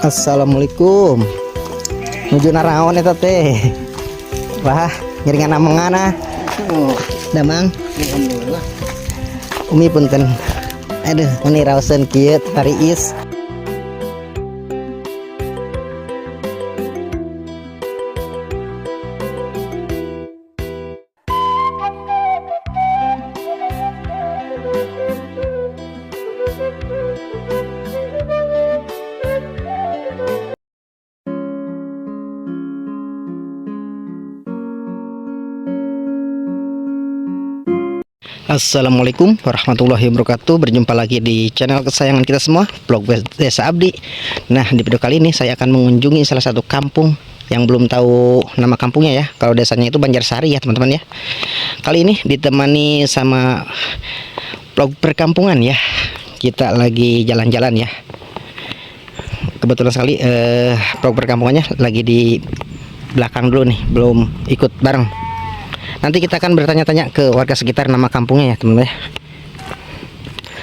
Assalamualaikum. Nuju naraon eta teh. Wah, ngiringan amengana. Damang. Alhamdulillah. Umi punten. Aduh, meni raoseun kieu tari is. Assalamualaikum warahmatullahi wabarakatuh. Berjumpa lagi di channel kesayangan kita semua, vlog Desa Abdi. Nah, di video kali ini saya akan mengunjungi salah satu kampung yang belum tahu nama kampungnya ya. Kalau desanya itu Banjarsari ya teman-teman ya. Kali ini ditemani sama vlog perkampungan ya. Kita lagi jalan-jalan ya. Kebetulan sekali vlog perkampungannya lagi di belakang dulu nih, belum ikut bareng. Nanti kita akan bertanya-tanya ke warga sekitar nama kampungnya ya teman-teman ya.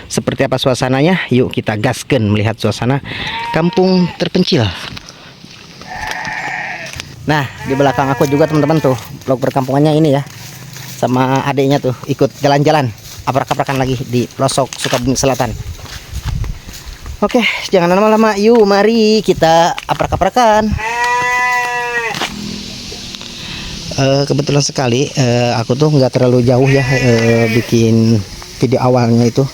Seperti apa suasananya? Yuk kita gasken melihat suasana kampung terpencil. Nah, di belakang aku juga teman-teman tuh vlog perkampungannya ini ya. Sama adiknya tuh ikut jalan-jalan, aprak-aprakan lagi di pelosok Sukabumi Selatan. Oke, jangan lama-lama. Yuk mari kita aprak-aprakan. Kebetulan sekali aku tuh nggak terlalu jauh ya bikin video awalnya itu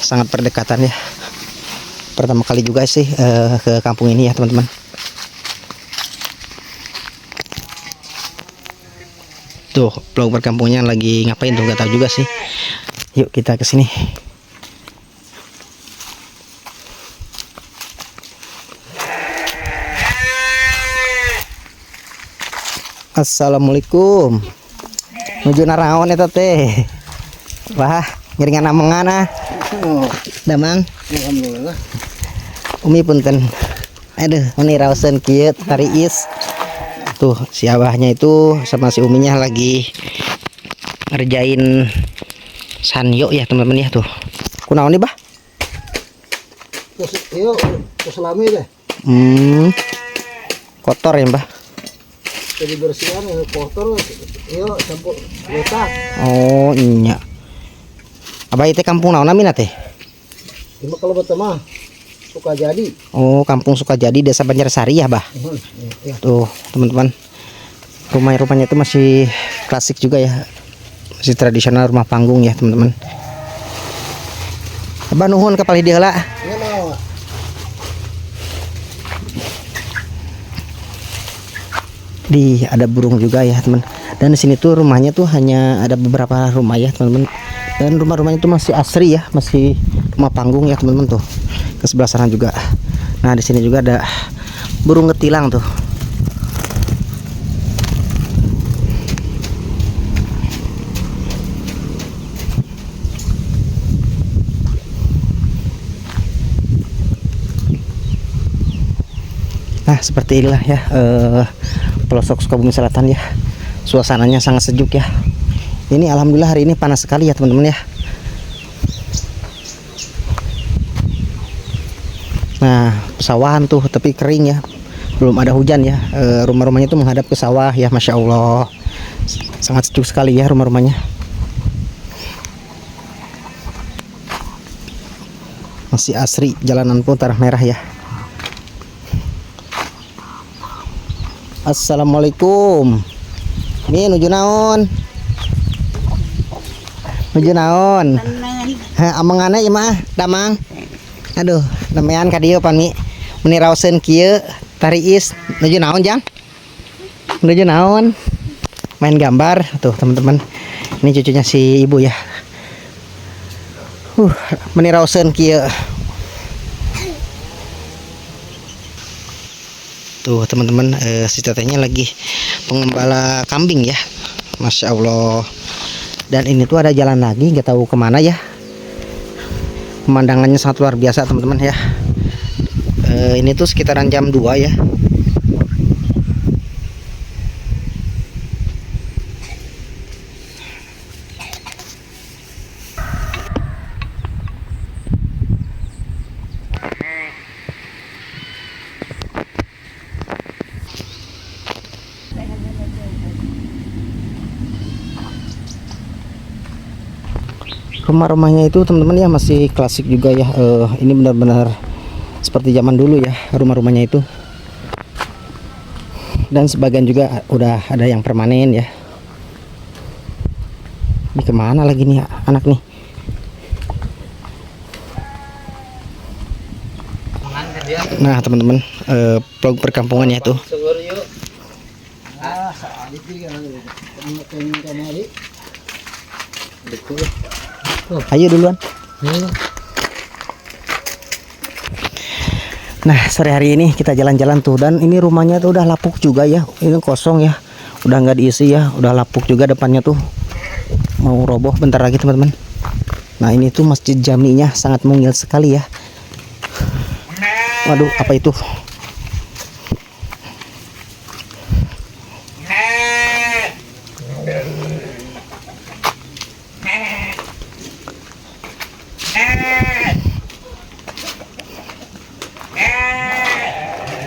sangat berdekatan ya. Pertama kali juga sih ke kampung ini ya teman-teman. Tuh vlog perkampungnya lagi ngapain tuh nggak tahu juga sih. Yuk kita ke sini. Assalamualaikum. Nuju naraon eta teh. Wah, ngiringan amengana. Damang. Alhamdulillah. Umi punten. Aduh, meni raoseun kieu tari is. Tuh, si abahnya itu sama si uminya lagi ngerjain sanyo ya teman-teman ya tuh. Kunaon nih, Bah? Yuk, keselami deh. Kotor ya, Mbah. Jadi bersihan ya kotor. Yuk, campur letak. Oh, iya. Abah itu kampung naon namina teh? Cuma kalau bertema suka jadi. Oh, kampung Sukajadi, Desa Banjarsari ya, Bah. Ya. Tuh, teman-teman. Rumahnya itu masih klasik juga ya. Masih tradisional rumah panggung ya, teman-teman. Abah nuhun ka palih heula. Ini mau. Ada burung juga ya, teman. Dan di sini tuh rumahnya tuh hanya ada beberapa rumah ya, teman-teman. Dan rumah-rumahnya itu masih asri ya, masih rumah panggung ya, teman-teman tuh. Ke sebelah sana juga. Nah, di sini juga ada burung ngetilang tuh. Nah, seperti inilah ya pelosok Sukabumi Selatan ya. Suasananya sangat sejuk ya. Ini alhamdulillah hari ini panas sekali ya teman-teman ya. Nah, pesawahan tuh tapi kering ya. Belum ada hujan ya. Rumah-rumahnya tuh menghadap ke sawah ya, Masya Allah. Sangat sejuk sekali ya rumah-rumahnya. Masih asri, jalanan pun tanah merah ya. Assalamualaikum. Ini nuju naon? Nuju naon? Amengana ieu mah, Damang. Aduh, nemean ka dieu pan mi. Meni raoseun kieu tari is. Nuju naon, Jang? Nuju naon? Main gambar tuh, teman-teman. Ini cucunya si ibu ya. Meni raoseun kieu. Tuh teman-teman, si tetehnya lagi pengembala kambing ya, Masya Allah. Dan ini tuh ada jalan lagi, nggak tahu kemana ya. Pemandangannya sangat luar biasa teman-teman ya. Ini tuh sekitaran jam 2 ya. rumah-rumahnya itu teman-teman ya masih klasik juga ya. Ini benar-benar seperti zaman dulu ya rumah-rumahnya itu. Dan sebagian juga udah ada yang permanen ya. Ini kemana lagi nih anak nih? Nah teman-teman, vlog perkampungannya itu. Ayo duluan. Nah sore hari ini kita jalan-jalan tuh, dan ini rumahnya tuh udah lapuk juga ya. Ini kosong ya, udah nggak diisi ya, udah lapuk juga depannya tuh, mau roboh bentar lagi teman-teman. Nah ini tuh masjid jaminya sangat mungil sekali ya. Waduh, apa itu?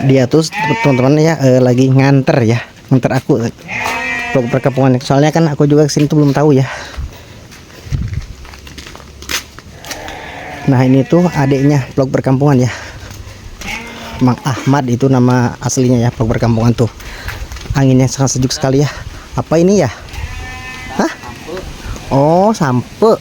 Dia tuh teman-teman ya lagi nganter ya, nganter aku vlog perkampungan. Soalnya kan aku juga kesini tuh belum tahu ya. Nah ini tuh adiknya vlog perkampungan ya, Mang Ahmad itu nama aslinya ya, vlog perkampungan tuh. Anginnya sangat sejuk sekali ya. Apa ini ya? Hah? Oh sampe.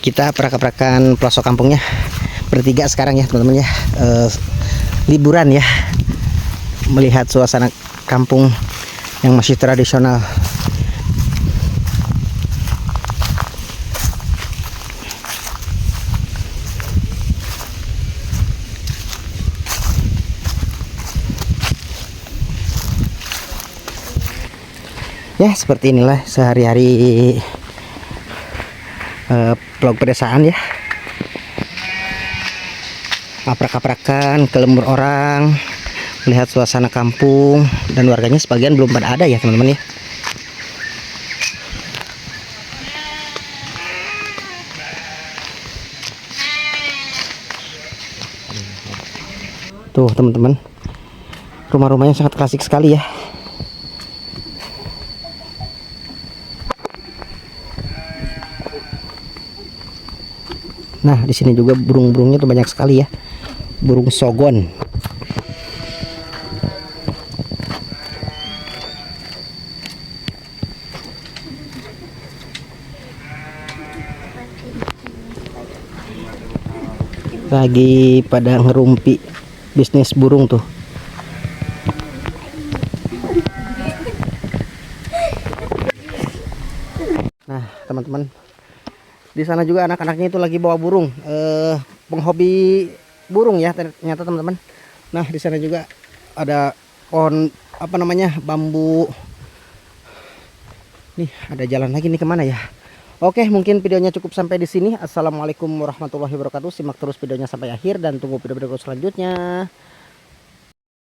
Kita perak-perakan pelosok kampungnya bertiga sekarang ya teman-teman ya. Liburan ya, melihat suasana kampung yang masih tradisional. Ya seperti inilah sehari-hari vlog pedesaan ya. Aprak-aprakan ke lembur orang, melihat suasana kampung, dan warganya sebagian belum pada ada ya teman-teman ya. Tuh teman-teman, rumah-rumahnya sangat klasik sekali ya. Nah di sini juga burung-burungnya tuh banyak sekali ya, burung sogon. Lagi pada ngerumpi bisnis burung tuh. Nah teman-teman, di sana juga anak-anaknya itu lagi bawa burung, penghobi burung ya ternyata teman-teman. Nah di sana juga ada pohon apa namanya, bambu. Nih ada jalan lagi nih, kemana ya? Oke, mungkin videonya cukup sampai di sini. Assalamualaikum warahmatullahi wabarakatuh. Simak terus videonya sampai akhir dan tunggu video-video selanjutnya.